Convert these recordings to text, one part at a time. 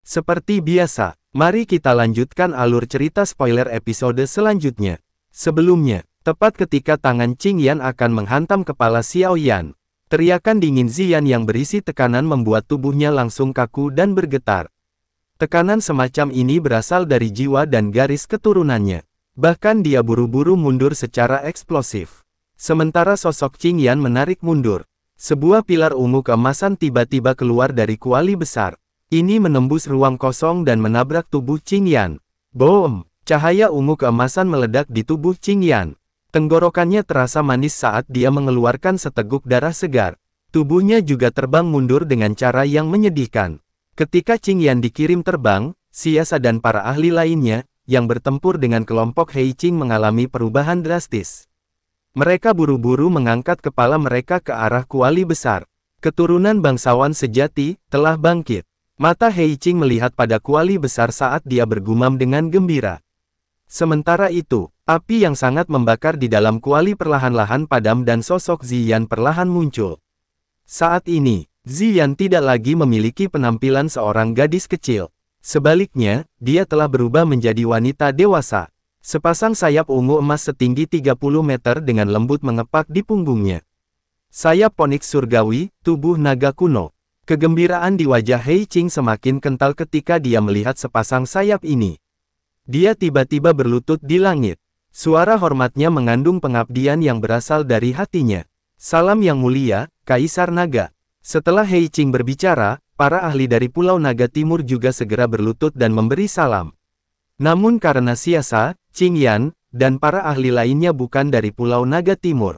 Seperti biasa, mari kita lanjutkan alur cerita spoiler episode selanjutnya. Sebelumnya, tepat ketika tangan Qingyan akan menghantam kepala Xiao Yan, teriakan dingin Ziyan yang berisi tekanan membuat tubuhnya langsung kaku dan bergetar. Tekanan semacam ini berasal dari jiwa dan garis keturunannya. Bahkan dia buru-buru mundur secara eksplosif. Sementara sosok Qingyan menarik mundur. Sebuah pilar ungu keemasan tiba-tiba keluar dari kuali besar. Ini menembus ruang kosong dan menabrak tubuh Qingyan. Boom! Cahaya ungu keemasan meledak di tubuh Qingyan. Tenggorokannya terasa manis saat dia mengeluarkan seteguk darah segar. Tubuhnya juga terbang mundur dengan cara yang menyedihkan. Ketika Qingyan dikirim terbang, Siasa dan para ahli lainnya, yang bertempur dengan kelompok Heiqing mengalami perubahan drastis. Mereka buru-buru mengangkat kepala mereka ke arah kuali besar. Keturunan bangsawan sejati, telah bangkit. Mata Heiqing melihat pada kuali besar saat dia bergumam dengan gembira. Sementara itu, api yang sangat membakar di dalam kuali perlahan-lahan padam dan sosok Ziyan perlahan muncul. Saat ini, Ziyan tidak lagi memiliki penampilan seorang gadis kecil. Sebaliknya, dia telah berubah menjadi wanita dewasa. Sepasang sayap ungu emas setinggi 30 meter dengan lembut mengepak di punggungnya. Sayap Poniks surgawi, tubuh naga kuno. Kegembiraan di wajah Heiqing semakin kental ketika dia melihat sepasang sayap ini. Dia tiba-tiba berlutut di langit. Suara hormatnya mengandung pengabdian yang berasal dari hatinya. Salam yang mulia, Kaisar Naga. Setelah Heiqing berbicara, para ahli dari Pulau Naga Timur juga segera berlutut dan memberi salam. Namun karena Siasa, Qingyan, dan para ahli lainnya bukan dari Pulau Naga Timur,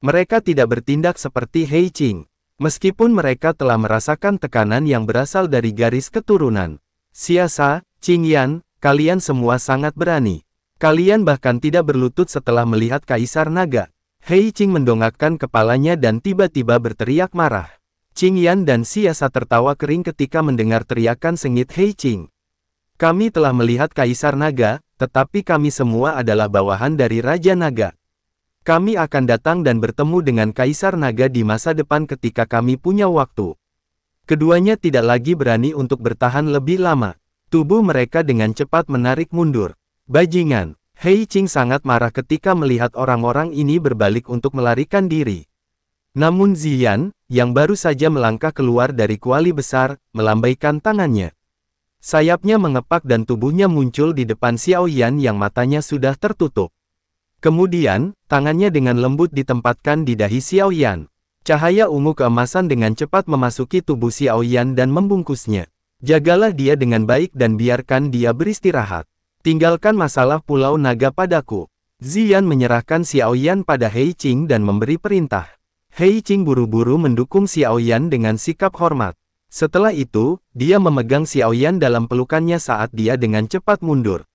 mereka tidak bertindak seperti Heiqing. Meskipun mereka telah merasakan tekanan yang berasal dari garis keturunan. Siasa, Qingyan, kalian semua sangat berani. Kalian bahkan tidak berlutut setelah melihat Kaisar Naga. Heiqing mendongakkan kepalanya dan tiba-tiba berteriak marah. Qingyan dan Siasa tertawa kering ketika mendengar teriakan sengit Heiqing. Kami telah melihat Kaisar Naga, tetapi kami semua adalah bawahan dari Raja Naga. Kami akan datang dan bertemu dengan Kaisar Naga di masa depan ketika kami punya waktu. Keduanya tidak lagi berani untuk bertahan lebih lama. Tubuh mereka dengan cepat menarik mundur. Bajingan! Heiqing sangat marah ketika melihat orang-orang ini berbalik untuk melarikan diri. Namun Ziyan, yang baru saja melangkah keluar dari kuali besar, melambaikan tangannya. Sayapnya mengepak dan tubuhnya muncul di depan Xiao Yan yang matanya sudah tertutup. Kemudian, tangannya dengan lembut ditempatkan di dahi Xiao Yan. Cahaya ungu keemasan dengan cepat memasuki tubuh Xiao Yan dan membungkusnya. Jagalah dia dengan baik dan biarkan dia beristirahat. Tinggalkan masalah Pulau Naga padaku. Ziyan menyerahkan Xiao Yan pada Heiqing dan memberi perintah. Heiqing buru-buru mendukung Xiao Yan dengan sikap hormat. Setelah itu, dia memegang Xiao Yan dalam pelukannya saat dia dengan cepat mundur.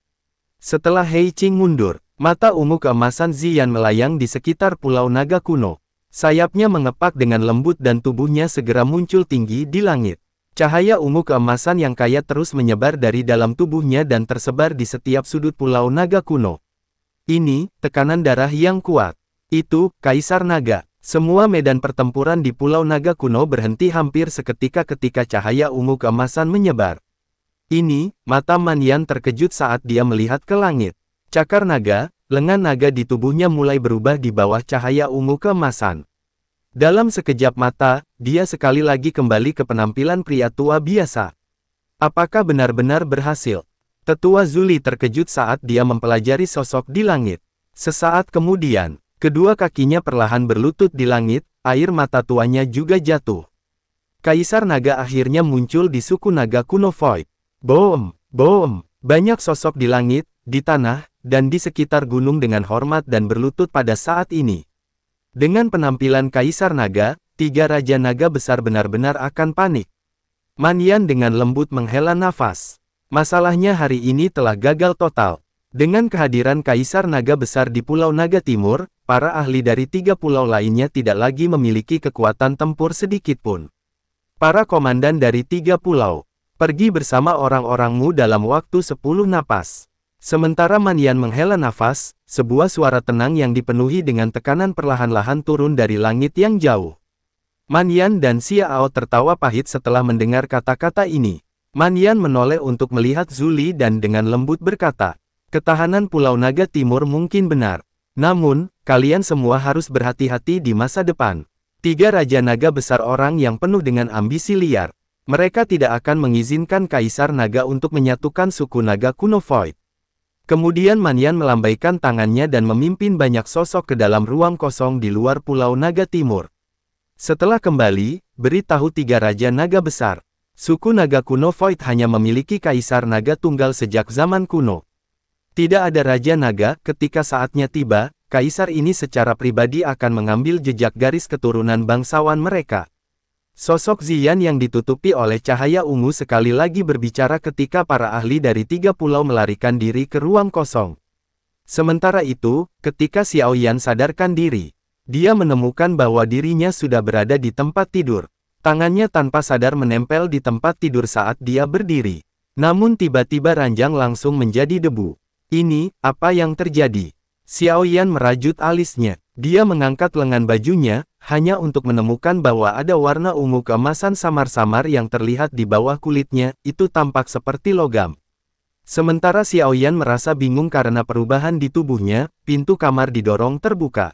Setelah Heiqing mundur, mata ungu keemasan Ziyan melayang di sekitar Pulau Naga kuno. Sayapnya mengepak dengan lembut dan tubuhnya segera muncul tinggi di langit. Cahaya ungu keemasan yang kaya terus menyebar dari dalam tubuhnya dan tersebar di setiap sudut Pulau Naga kuno. Ini, tekanan darah yang kuat. Itu, Kaisar Naga. Semua medan pertempuran di Pulau Naga kuno berhenti hampir seketika ketika cahaya ungu keemasan menyebar. Ini, mata Manyan terkejut saat dia melihat ke langit. Cakar naga, lengan naga di tubuhnya mulai berubah di bawah cahaya ungu keemasan. Dalam sekejap mata, dia sekali lagi kembali ke penampilan pria tua biasa. Apakah benar-benar berhasil? Tetua Zuli terkejut saat dia mempelajari sosok di langit. Sesaat kemudian, kedua kakinya perlahan berlutut di langit, air mata tuanya juga jatuh. Kaisar Naga akhirnya muncul di suku Naga kuno Void. Boom, boom, banyak sosok di langit, di tanah, dan di sekitar gunung dengan hormat dan berlutut pada saat ini. Dengan penampilan Kaisar Naga, tiga Raja Naga besar benar-benar akan panik. Manyan dengan lembut menghela nafas. Masalahnya hari ini telah gagal total. Dengan kehadiran Kaisar Naga besar di Pulau Naga Timur, para ahli dari 3 pulau lainnya tidak lagi memiliki kekuatan tempur sedikitpun. Para komandan dari 3 pulau, pergi bersama orang-orangmu dalam waktu 10 napas. Sementara Manyan menghela nafas, sebuah suara tenang yang dipenuhi dengan tekanan perlahan-lahan turun dari langit yang jauh. Manyan dan Xiao tertawa pahit setelah mendengar kata-kata ini. Man Yan menoleh untuk melihat Zuli dan dengan lembut berkata, ketahanan Pulau Naga Timur mungkin benar. Namun, kalian semua harus berhati-hati di masa depan. 3 Raja Naga besar orang yang penuh dengan ambisi liar. Mereka tidak akan mengizinkan Kaisar Naga untuk menyatukan suku Naga kuno Void. Kemudian Man Yan melambaikan tangannya dan memimpin banyak sosok ke dalam ruang kosong di luar Pulau Naga Timur. Setelah kembali, beritahu 3 Raja Naga besar. Suku Naga kuno Void hanya memiliki Kaisar Naga tunggal sejak zaman kuno. Tidak ada Raja Naga. Ketika saatnya tiba, Kaisar ini secara pribadi akan mengambil jejak garis keturunan bangsawan mereka. Sosok Ziyan yang ditutupi oleh cahaya ungu sekali lagi berbicara ketika para ahli dari 3 pulau melarikan diri ke ruang kosong. Sementara itu, ketika Xiao Yan sadarkan diri, dia menemukan bahwa dirinya sudah berada di tempat tidur. Tangannya tanpa sadar menempel di tempat tidur saat dia berdiri. Namun tiba-tiba ranjang langsung menjadi debu. Ini, apa yang terjadi? Xiao Yan merajut alisnya. Dia mengangkat lengan bajunya, hanya untuk menemukan bahwa ada warna ungu keemasan samar-samar yang terlihat di bawah kulitnya, itu tampak seperti logam. Sementara Xiao Yan merasa bingung karena perubahan di tubuhnya, pintu kamar didorong terbuka.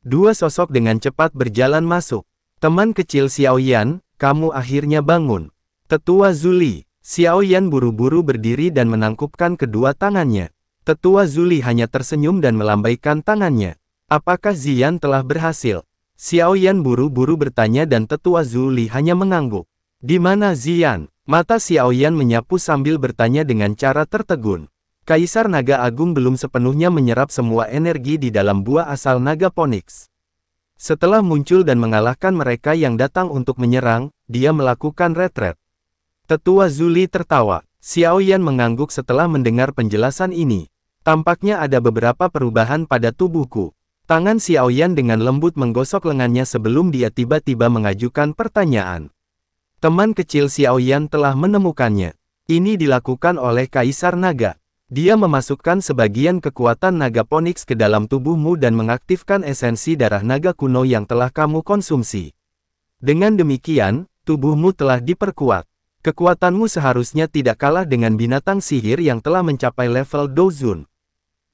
2 sosok dengan cepat berjalan masuk. Teman kecil Xiao Yan, kamu akhirnya bangun. Tetua Zuli. Xiao Yan buru-buru berdiri dan menangkupkan kedua tangannya. Tetua Zuli hanya tersenyum dan melambaikan tangannya. Apakah Ziyan telah berhasil? Xiao Yan buru-buru bertanya dan Tetua Zuli hanya mengangguk. Di mana Ziyan? Mata Xiao Yan menyapu sambil bertanya dengan cara tertegun. Kaisar Naga Agung belum sepenuhnya menyerap semua energi di dalam buah asal Naga Phoenix. Setelah muncul dan mengalahkan mereka yang datang untuk menyerang, dia melakukan retret. Tetua Zuli tertawa. Xiao Yan mengangguk setelah mendengar penjelasan ini. Tampaknya ada beberapa perubahan pada tubuhku. Tangan Xiao Yan dengan lembut menggosok lengannya sebelum dia tiba-tiba mengajukan pertanyaan. Teman kecil Xiao Yan telah menemukannya. Ini dilakukan oleh Kaisar Naga. Dia memasukkan sebagian kekuatan Naga Phoenix ke dalam tubuhmu dan mengaktifkan esensi darah naga kuno yang telah kamu konsumsi. Dengan demikian, tubuhmu telah diperkuat. Kekuatanmu seharusnya tidak kalah dengan binatang sihir yang telah mencapai level Dozun.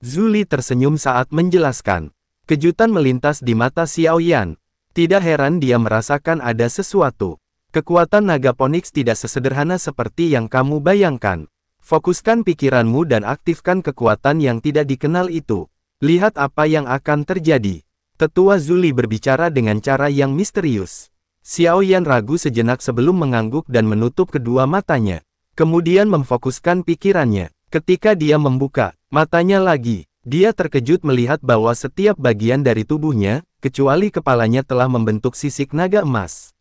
Zuli tersenyum saat menjelaskan. Kejutan melintas di mata Xiao Yan. Tidak heran dia merasakan ada sesuatu. Kekuatan Naga Phoenix tidak sesederhana seperti yang kamu bayangkan. Fokuskan pikiranmu dan aktifkan kekuatan yang tidak dikenal itu. Lihat apa yang akan terjadi. Tetua Zuli berbicara dengan cara yang misterius. Xiao Yan ragu sejenak sebelum mengangguk dan menutup kedua matanya. Kemudian memfokuskan pikirannya. Ketika dia membuka matanya lagi, dia terkejut melihat bahwa setiap bagian dari tubuhnya, kecuali kepalanya telah membentuk sisik naga emas.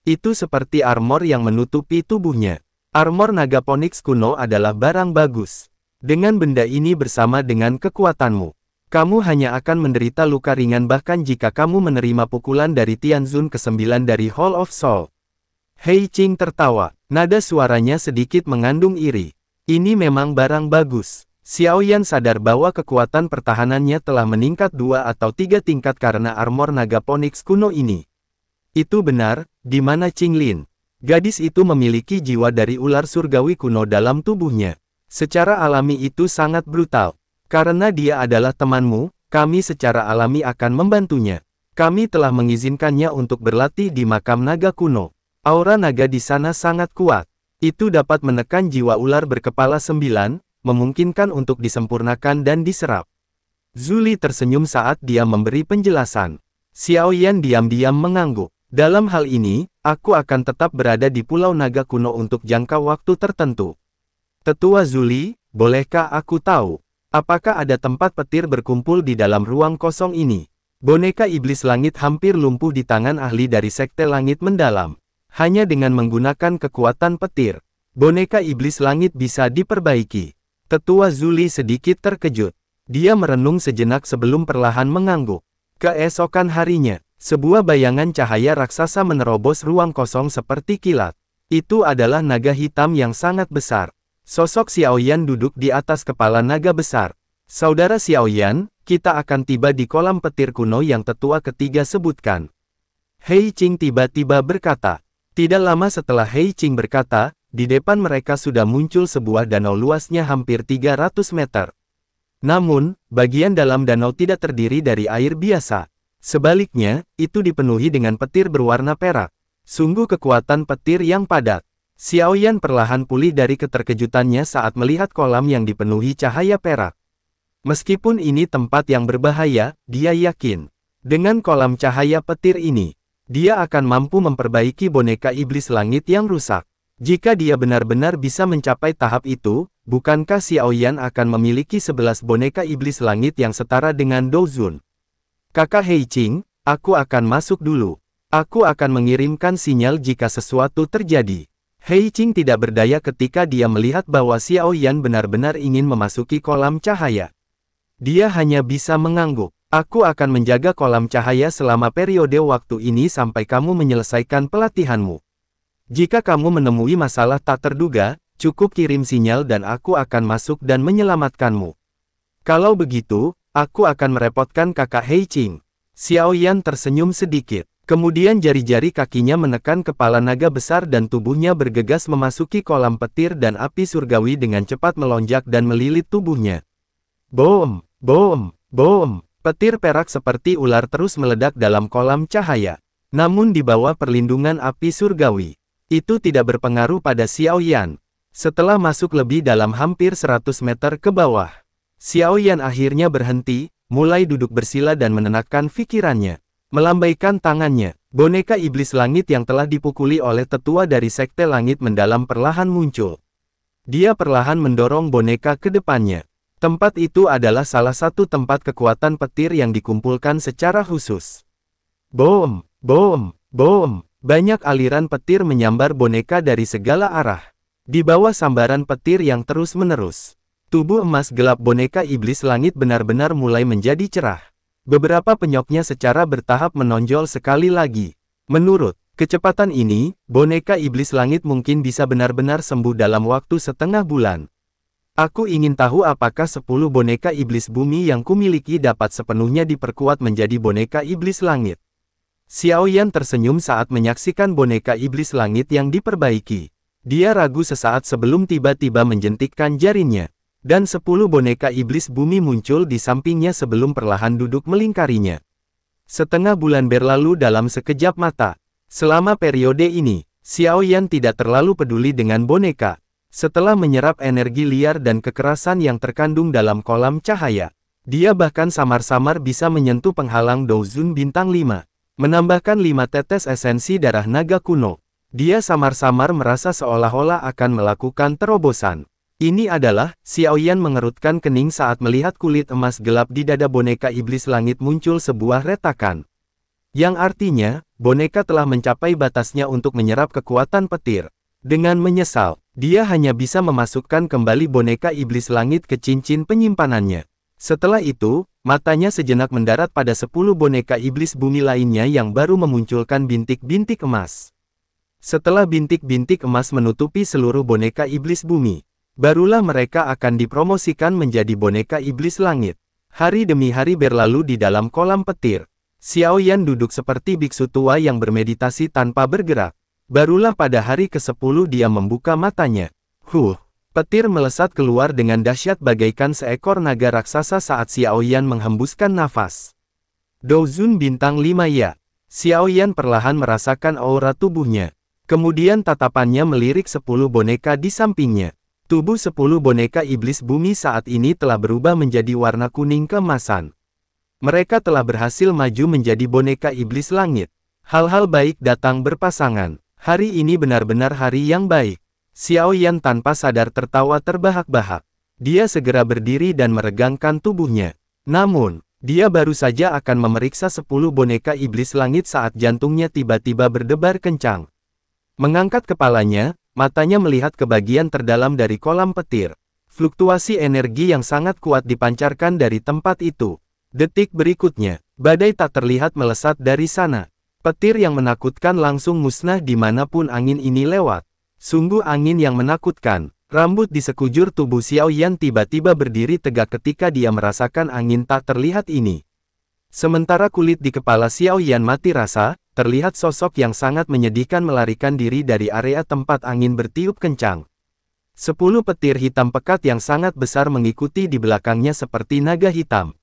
Itu seperti armor yang menutupi tubuhnya. Armor Naga Phoenix kuno adalah barang bagus. Dengan benda ini bersama dengan kekuatanmu, kamu hanya akan menderita luka ringan bahkan jika kamu menerima pukulan dari Tianzun ke-9 dari Hall of Soul. Hei Qing tertawa, nada suaranya sedikit mengandung iri. Ini memang barang bagus. Xiao Yan sadar bahwa kekuatan pertahanannya telah meningkat 2 atau 3 tingkat karena armor Naga Phoenix kuno ini. Itu benar, di mana Qinglin? Gadis itu memiliki jiwa dari ular surgawi kuno dalam tubuhnya. Secara alami itu sangat brutal. Karena dia adalah temanmu, kami secara alami akan membantunya. Kami telah mengizinkannya untuk berlatih di makam naga kuno. Aura naga di sana sangat kuat. Itu dapat menekan jiwa ular berkepala 9, memungkinkan untuk disempurnakan dan diserap. Zuli tersenyum saat dia memberi penjelasan. Xiao Yan diam-diam mengangguk. Dalam hal ini, aku akan tetap berada di Pulau Naga Kuno untuk jangka waktu tertentu. Tetua Zuli, bolehkah aku tahu, apakah ada tempat petir berkumpul di dalam ruang kosong ini? Boneka iblis langit hampir lumpuh di tangan ahli dari Sekte Langit Mendalam. Hanya dengan menggunakan kekuatan petir, boneka iblis langit bisa diperbaiki. Tetua Zuli sedikit terkejut. Dia merenung sejenak sebelum perlahan mengangguk. Keesokan harinya, sebuah bayangan cahaya raksasa menerobos ruang kosong seperti kilat. Itu adalah naga hitam yang sangat besar. Sosok Xiao Yan duduk di atas kepala naga besar. Saudara Xiao Yan, kita akan tiba di kolam petir kuno yang tetua ketiga sebutkan. Hei Qing tiba-tiba berkata. Tidak lama setelah Hei Qing berkata, di depan mereka sudah muncul sebuah danau luasnya hampir 300 meter. Namun, bagian dalam danau tidak terdiri dari air biasa. Sebaliknya, itu dipenuhi dengan petir berwarna perak. Sungguh kekuatan petir yang padat. Xiao Yan perlahan pulih dari keterkejutannya saat melihat kolam yang dipenuhi cahaya perak. Meskipun ini tempat yang berbahaya, dia yakin. Dengan kolam cahaya petir ini, dia akan mampu memperbaiki boneka iblis langit yang rusak. Jika dia benar-benar bisa mencapai tahap itu, bukankah Xiao Yan akan memiliki 11 boneka iblis langit yang setara dengan Dou Zun? Kakak Hei Qing, aku akan masuk dulu. Aku akan mengirimkan sinyal jika sesuatu terjadi. Hei Qing tidak berdaya ketika dia melihat bahwa Xiao Yan benar-benar ingin memasuki kolam cahaya. Dia hanya bisa mengangguk. Aku akan menjaga kolam cahaya selama periode waktu ini sampai kamu menyelesaikan pelatihanmu. Jika kamu menemui masalah tak terduga, cukup kirim sinyal dan aku akan masuk dan menyelamatkanmu. Kalau begitu, aku akan merepotkan kakak Hei Qing. Xiao Yan tersenyum sedikit. Kemudian jari-jari kakinya menekan kepala naga besar dan tubuhnya bergegas memasuki kolam petir dan api surgawi dengan cepat melonjak dan melilit tubuhnya. Boom, boom, boom. Petir perak seperti ular terus meledak dalam kolam cahaya. Namun di bawah perlindungan api surgawi, itu tidak berpengaruh pada Xiao Yan. Setelah masuk lebih dalam hampir 100 meter ke bawah, Xiao Yan akhirnya berhenti, mulai duduk bersila dan menenangkan pikirannya. Melambaikan tangannya, boneka iblis langit yang telah dipukuli oleh tetua dari Sekte Langit Mendalam perlahan muncul. Dia perlahan mendorong boneka ke depannya. Tempat itu adalah salah satu tempat kekuatan petir yang dikumpulkan secara khusus. Boom, boom, boom. Banyak aliran petir menyambar boneka dari segala arah. Di bawah sambaran petir yang terus-menerus, tubuh emas gelap boneka iblis langit benar-benar mulai menjadi cerah. Beberapa penyoknya secara bertahap menonjol sekali lagi. Menurut kecepatan ini, boneka iblis langit mungkin bisa benar-benar sembuh dalam waktu setengah bulan. Aku ingin tahu apakah 10 boneka iblis bumi yang kumiliki dapat sepenuhnya diperkuat menjadi boneka iblis langit. Xiao Yan tersenyum saat menyaksikan boneka iblis langit yang diperbaiki. Dia ragu sesaat sebelum tiba-tiba menjentikkan jarinya. Dan 10 boneka iblis bumi muncul di sampingnya sebelum perlahan duduk melingkarinya. Setengah bulan berlalu dalam sekejap mata. Selama periode ini, Xiao Yan tidak terlalu peduli dengan boneka. Setelah menyerap energi liar dan kekerasan yang terkandung dalam kolam cahaya, dia bahkan samar-samar bisa menyentuh penghalang Dou Zun bintang 5. Menambahkan 5 tetes esensi darah naga kuno. Dia samar-samar merasa seolah-olah akan melakukan terobosan. Ini adalah, Xiao Yan mengerutkan kening saat melihat kulit emas gelap di dada boneka iblis langit muncul sebuah retakan. Yang artinya, boneka telah mencapai batasnya untuk menyerap kekuatan petir. Dengan menyesal, dia hanya bisa memasukkan kembali boneka iblis langit ke cincin penyimpanannya. Setelah itu, matanya sejenak mendarat pada 10 boneka iblis bumi lainnya yang baru memunculkan bintik-bintik emas. Setelah bintik-bintik emas menutupi seluruh boneka iblis bumi, barulah mereka akan dipromosikan menjadi boneka iblis langit. Hari demi hari berlalu di dalam kolam petir. Xiao Yan duduk seperti biksu tua yang bermeditasi tanpa bergerak. Barulah pada hari ke-10 dia membuka matanya. Petir melesat keluar dengan dahsyat bagaikan seekor naga raksasa saat Xiao Yan menghembuskan nafas. Dou Zun bintang 5 ya. Xiao Yan perlahan merasakan aura tubuhnya. Kemudian tatapannya melirik 10 boneka di sampingnya. Tubuh 10 boneka iblis bumi saat ini telah berubah menjadi warna kuning keemasan. Mereka telah berhasil maju menjadi boneka iblis langit. Hal-hal baik datang berpasangan. Hari ini benar-benar hari yang baik. Xiao Yan tanpa sadar tertawa terbahak-bahak. Dia segera berdiri dan meregangkan tubuhnya. Namun, dia baru saja akan memeriksa 10 boneka iblis langit saat jantungnya tiba-tiba berdebar kencang. Mengangkat kepalanya, matanya melihat ke bagian terdalam dari kolam petir. Fluktuasi energi yang sangat kuat dipancarkan dari tempat itu. Detik berikutnya, badai tak terlihat melesat dari sana. Petir yang menakutkan langsung musnah dimanapun angin ini lewat. Sungguh angin yang menakutkan. Rambut di sekujur tubuh Xiao Yan tiba-tiba berdiri tegak ketika dia merasakan angin tak terlihat ini. Sementara kulit di kepala Xiao Yan mati rasa, terlihat sosok yang sangat menyedihkan melarikan diri dari area tempat angin bertiup kencang. 10 petir hitam pekat yang sangat besar mengikuti di belakangnya seperti naga hitam.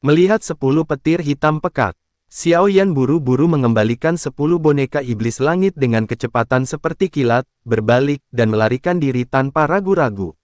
Melihat 10 petir hitam pekat, Xiao Yan buru-buru mengembalikan 10 boneka iblis langit dengan kecepatan seperti kilat, berbalik, dan melarikan diri tanpa ragu-ragu.